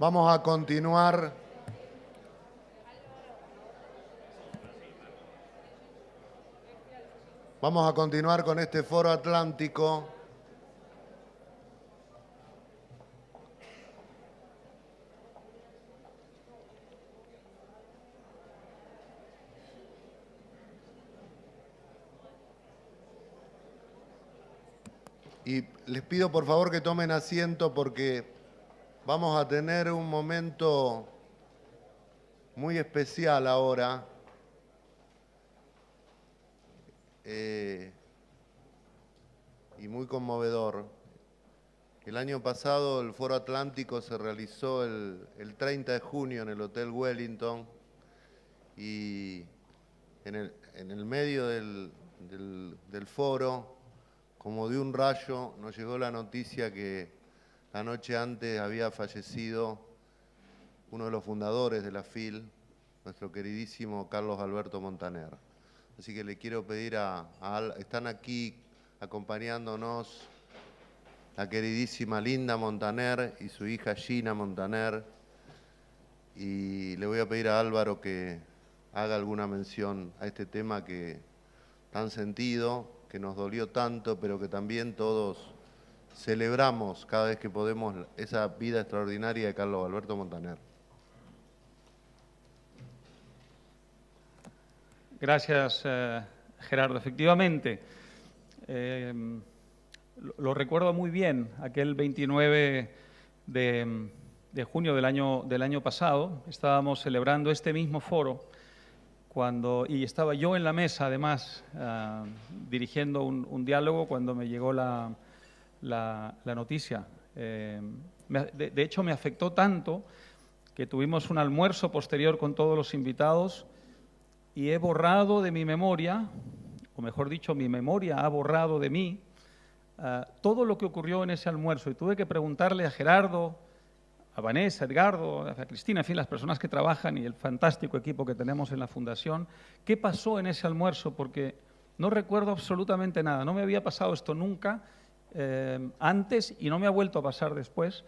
Vamos a continuar. Vamos a continuar con este Foro Atlántico. Y les pido por favor que tomen asiento porque vamos a tener un momento muy especial ahora. Y muy conmovedor. El año pasado el Foro Atlántico se realizó el 30 de junio en el Hotel Wellington y en el medio del foro, como de un rayo, nos llegó la noticia que la noche antes había fallecido uno de los fundadores de la FIL, nuestro queridísimo Carlos Alberto Montaner. Así que le quiero pedir están aquí acompañándonos la queridísima Linda Montaner y su hija Gina Montaner. Y le voy a pedir a Álvaro que haga alguna mención a este tema que tan sentido, que nos dolió tanto, pero que también todos celebramos cada vez que podemos esa vida extraordinaria de Carlos Alberto Montaner. Gracias, Gerardo. Efectivamente, lo recuerdo muy bien, aquel 29 de junio del año pasado, estábamos celebrando este mismo foro y estaba yo en la mesa, además, dirigiendo un diálogo cuando me llegó la noticia. De hecho, me afectó tanto que tuvimos un almuerzo posterior con todos los invitados y he borrado de mi memoria, o mejor dicho, mi memoria ha borrado de mí todo lo que ocurrió en ese almuerzo. Y tuve que preguntarle a Gerardo, a Vanessa, a Edgardo, a Cristina, en fin, las personas que trabajan y el fantástico equipo que tenemos en la Fundación, qué pasó en ese almuerzo, porque no recuerdo absolutamente nada. No me había pasado esto nunca antes y no me ha vuelto a pasar después.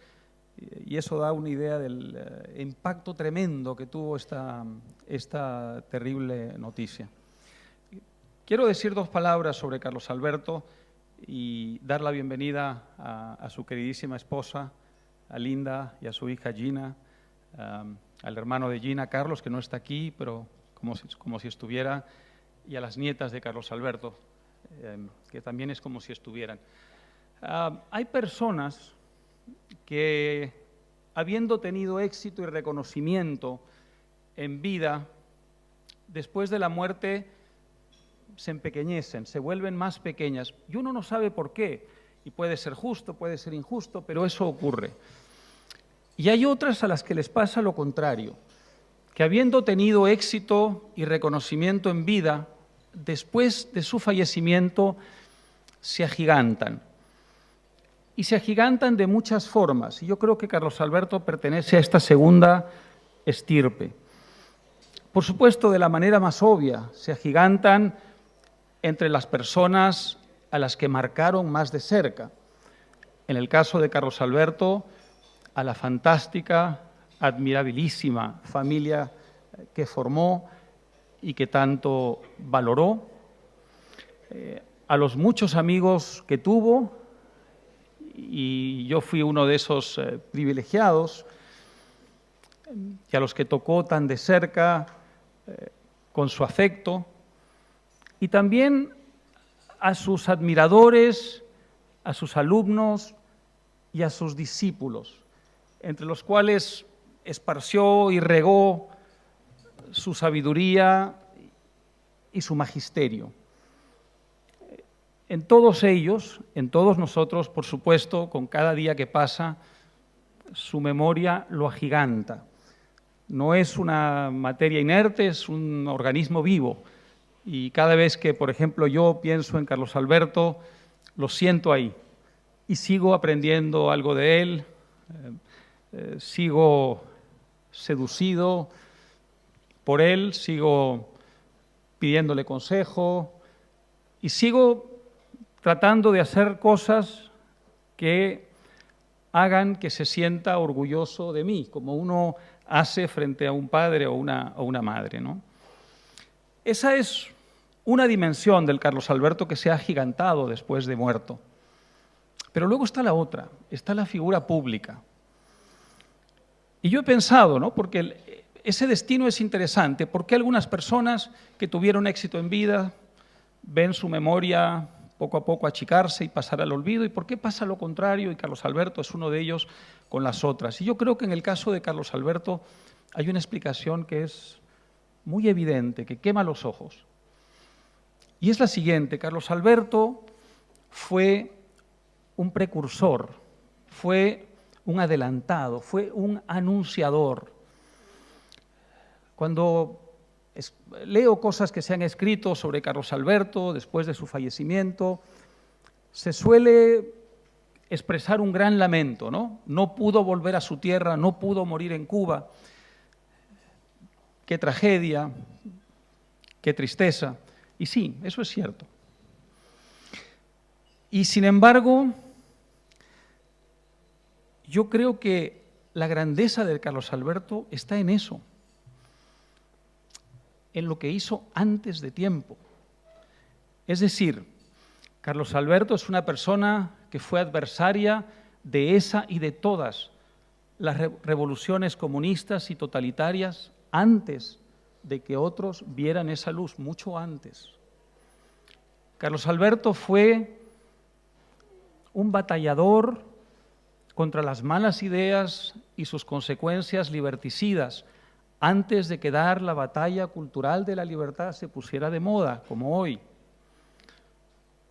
Y eso da una idea del impacto tremendo que tuvo esta terrible noticia. Quiero decir dos palabras sobre Carlos Alberto y dar la bienvenida a su queridísima esposa, a Linda, y a su hija Gina, al hermano de Gina, Carlos, que no está aquí, pero como si estuviera, y a las nietas de Carlos Alberto, que también es como si estuvieran. Hay personas que, habiendo tenido éxito y reconocimiento en vida, después de la muerte se empequeñecen, se vuelven más pequeñas. Y uno no sabe por qué, y puede ser justo, puede ser injusto, pero eso ocurre. Y hay otras a las que les pasa lo contrario, que habiendo tenido éxito y reconocimiento en vida, después de su fallecimiento se agigantan. Y se agigantan de muchas formas. Y yo creo que Carlos Alberto pertenece a esta segunda estirpe. Por supuesto, de la manera más obvia, se agigantan entre las personas a las que marcaron más de cerca. En el caso de Carlos Alberto, a la fantástica, admirabilísima familia que formó y que tanto valoró, a los muchos amigos que tuvo, y yo fui uno de esos privilegiados, y a los que tocó tan de cerca con su afecto, y también a sus admiradores, a sus alumnos y a sus discípulos, entre los cuales esparció y regó su sabiduría y su magisterio. En todos ellos, en todos nosotros, por supuesto, con cada día que pasa, su memoria lo agiganta. No es una materia inerte, es un organismo vivo. Y cada vez que, por ejemplo, yo pienso en Carlos Alberto, lo siento ahí. Y sigo aprendiendo algo de él, sigo seducido por él, sigo pidiéndole consejo y sigo tratando de hacer cosas que hagan que se sienta orgulloso de mí, como uno hace frente a un padre o una madre, ¿no? Esa es una dimensión del Carlos Alberto que se ha agigantado después de muerto. Pero luego está la otra, está la figura pública. Y yo he pensado, ¿no?, porque ese destino es interesante, ¿por qué algunas personas que tuvieron éxito en vida ven su memoria poco a poco achicarse y pasar al olvido? ¿Y por qué pasa lo contrario? Y Carlos Alberto es uno de ellos con las otras. Y yo creo que en el caso de Carlos Alberto hay una explicación que es muy evidente, que quema los ojos. Y es la siguiente: Carlos Alberto fue un precursor, fue un adelantado, fue un anunciador. Cuando leo cosas que se han escrito sobre Carlos Alberto después de su fallecimiento, se suele expresar un gran lamento, ¿no? No pudo volver a su tierra, no pudo morir en Cuba. Qué tragedia, qué tristeza. Y sí, eso es cierto. Y sin embargo, yo creo que la grandeza de Carlos Alberto está en eso, en lo que hizo antes de tiempo. Es decir, Carlos Alberto es una persona que fue adversaria de esa y de todas las revoluciones comunistas y totalitarias antes de que otros vieran esa luz, mucho antes. Carlos Alberto fue un batallador contra las malas ideas y sus consecuencias liberticidas, antes de que dar la batalla cultural de la libertad se pusiera de moda, como hoy.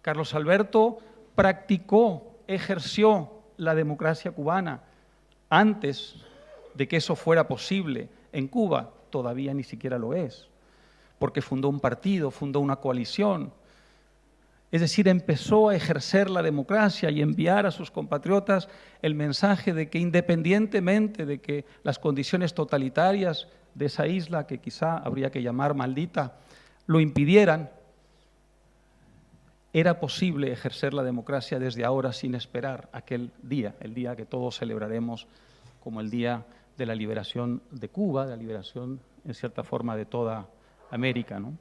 Carlos Alberto practicó, ejerció la democracia cubana antes de que eso fuera posible. En Cuba todavía ni siquiera lo es, porque fundó un partido, fundó una coalición. Es decir, empezó a ejercer la democracia y enviar a sus compatriotas el mensaje de que, independientemente de que las condiciones totalitarias de esa isla, que quizá habría que llamar maldita, lo impidieran, era posible ejercer la democracia desde ahora sin esperar aquel día, el día que todos celebraremos como el día de la liberación de Cuba, de la liberación, en cierta forma, de toda América, ¿no?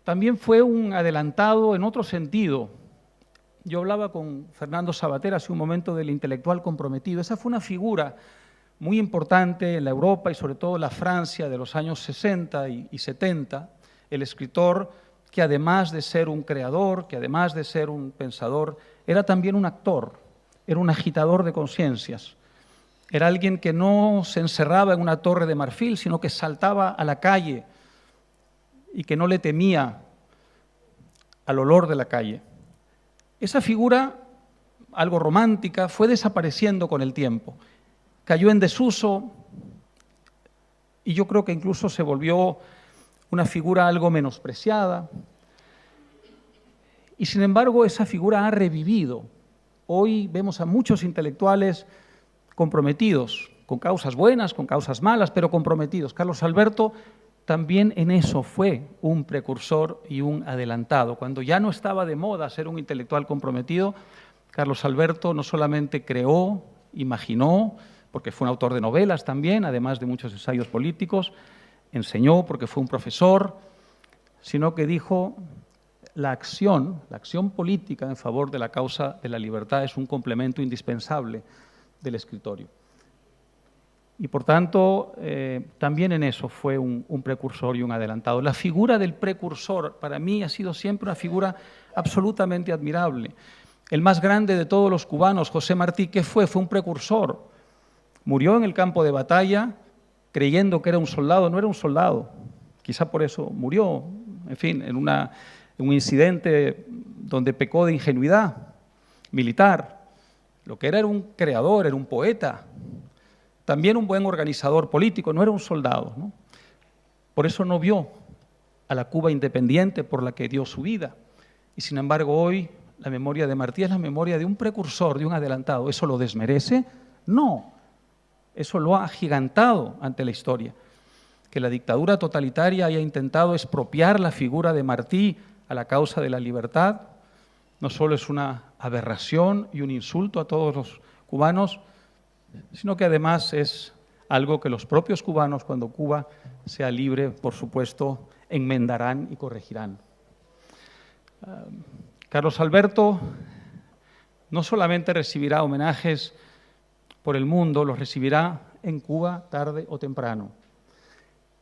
También fue un adelantado en otro sentido. Yo hablaba con Fernando Savater hace un momento del intelectual comprometido. Esa fue una figura muy importante en la Europa y sobre todo en la Francia de los años 60 y 70, el escritor que además de ser un creador, que además de ser un pensador, era también un actor, era un agitador de conciencias. Era alguien que no se encerraba en una torre de marfil, sino que saltaba a la calle y que no le temía al olor de la calle. Esa figura, algo romántica, fue desapareciendo con el tiempo. Cayó en desuso y yo creo que incluso se volvió una figura algo menospreciada. Y sin embargo, esa figura ha revivido. Hoy vemos a muchos intelectuales comprometidos, con causas buenas, con causas malas, pero comprometidos. Carlos Alberto también en eso fue un precursor y un adelantado. Cuando ya no estaba de moda ser un intelectual comprometido, Carlos Alberto no solamente creó, imaginó, porque fue un autor de novelas también, además de muchos ensayos políticos, enseñó porque fue un profesor, sino que dijo: la acción política en favor de la causa de la libertad es un complemento indispensable del escritorio. Y por tanto, también en eso fue un precursor y un adelantado. La figura del precursor para mí ha sido siempre una figura absolutamente admirable. El más grande de todos los cubanos, José Martí, ¿qué fue? Fue un precursor. Murió en el campo de batalla creyendo que era un soldado, no era un soldado. Quizá por eso murió, en fin, en un incidente donde pecó de ingenuidad militar. Lo que era un creador, era un poeta. También un buen organizador político, no era un soldado, ¿no? Por eso no vio a la Cuba independiente por la que dio su vida. Y sin embargo hoy la memoria de Martí es la memoria de un precursor, de un adelantado. ¿Eso lo desmerece? No, eso lo ha agigantado ante la historia. Que la dictadura totalitaria haya intentado expropiar la figura de Martí a la causa de la libertad no solo es una aberración y un insulto a todos los cubanos, sino que además es algo que los propios cubanos, cuando Cuba sea libre, por supuesto, enmendarán y corregirán. Carlos Alberto no solamente recibirá homenajes por el mundo, los recibirá en Cuba tarde o temprano.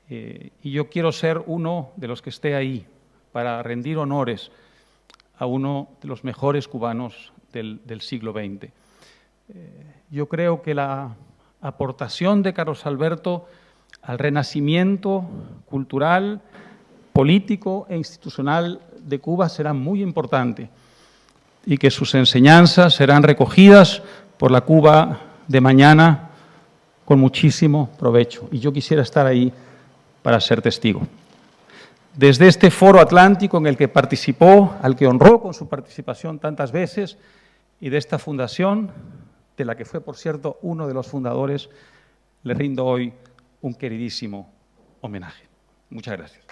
Y yo quiero ser uno de los que esté ahí para rendir honores a uno de los mejores cubanos del siglo XX. Yo creo que la aportación de Carlos Alberto al renacimiento cultural, político e institucional de Cuba será muy importante y que sus enseñanzas serán recogidas por la Cuba de mañana con muchísimo provecho. Y yo quisiera estar ahí para ser testigo. Desde este Foro Atlántico en el que participó, al que honró con su participación tantas veces, y de esta fundación, de la que fue, por cierto, uno de los fundadores, le rindo hoy un queridísimo homenaje. Muchas gracias.